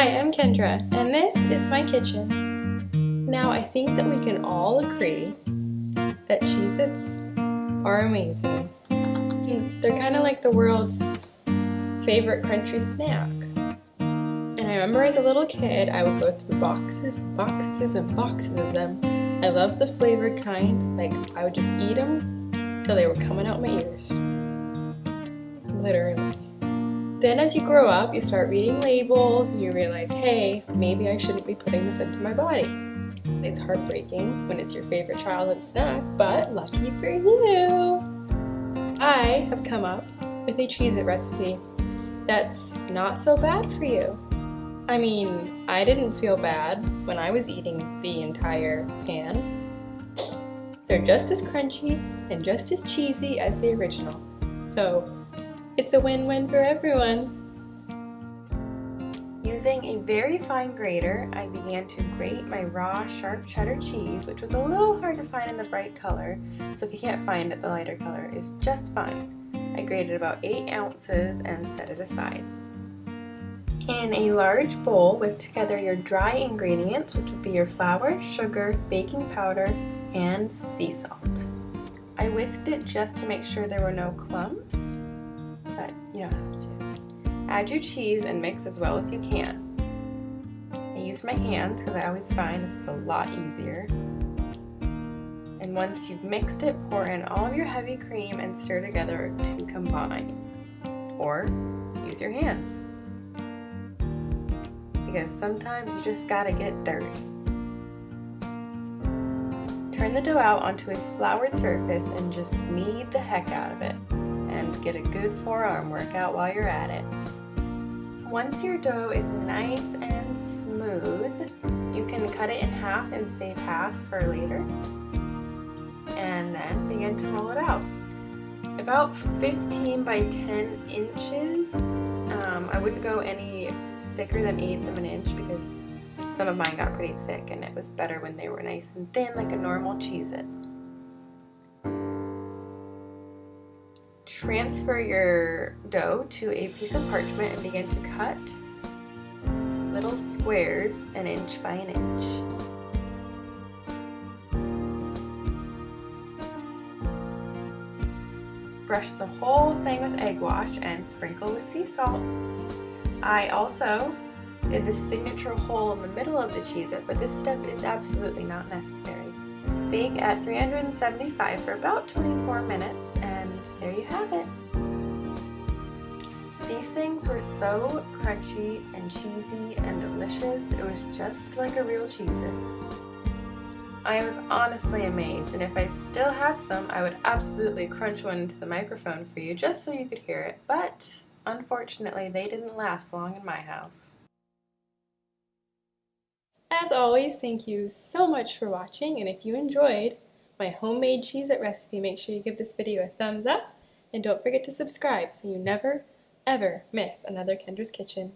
Hi, I'm Kyndra, and this is my kitchen. Now, I think that we can all agree that Cheez-Its are amazing. They're kind of like the world's favorite crunchy snack. And I remember as a little kid, I would go through boxes and boxes and boxes of them. I loved the flavored kind. Like, I would just eat them till they were coming out my ears. Literally. Then as you grow up, you start reading labels and you realize, hey, maybe I shouldn't be putting this into my body. It's heartbreaking when it's your favorite childhood snack, but lucky for you, I have come up with a Cheez-It recipe that's not so bad for you. I mean, I didn't feel bad when I was eating the entire pan. They're just as crunchy and just as cheesy as the original. So it's a win-win for everyone. Using a very fine grater, I began to grate my raw, sharp cheddar cheese, which was a little hard to find in the bright color, so if you can't find it, the lighter color is just fine. I grated about 8 ounces and set it aside. In a large bowl, whisk together your dry ingredients, which would be your flour, sugar, baking powder, and sea salt. I whisked it just to make sure there were no clumps, but you don't have to. Add your cheese and mix as well as you can. I used my hands because I always find this is a lot easier. And once you've mixed it, pour in all of your heavy cream and stir together to combine. Or use your hands, because sometimes you just gotta get dirty. Turn the dough out onto a floured surface and just knead the heck out of it. And get a good forearm workout while you're at it. Once your dough is nice and smooth, you can cut it in half and save half for later. And then begin to roll it out. About 15 by 10 inches. I wouldn't go any thicker than 1/8 of an inch because some of mine got pretty thick and it was better when they were nice and thin like a normal Cheez-It. Transfer your dough to a piece of parchment and begin to cut little squares 1 inch by 1 inch. Brush the whole thing with egg wash and sprinkle with sea salt. I also did the signature hole in the middle of the Cheez-It, but this step is absolutely not necessary. Bake at 375 for about 24 minutes, and there you have it. These things were so crunchy and cheesy and delicious, it was just like a real Cheez-It. I was honestly amazed, and if I still had some, I would absolutely crunch one into the microphone for you just so you could hear it, but unfortunately they didn't last long in my house. As always, thank you so much for watching, and if you enjoyed my homemade Cheez-It recipe, make sure you give this video a thumbs up, and don't forget to subscribe so you never, ever miss another Kyndra's Kitchen.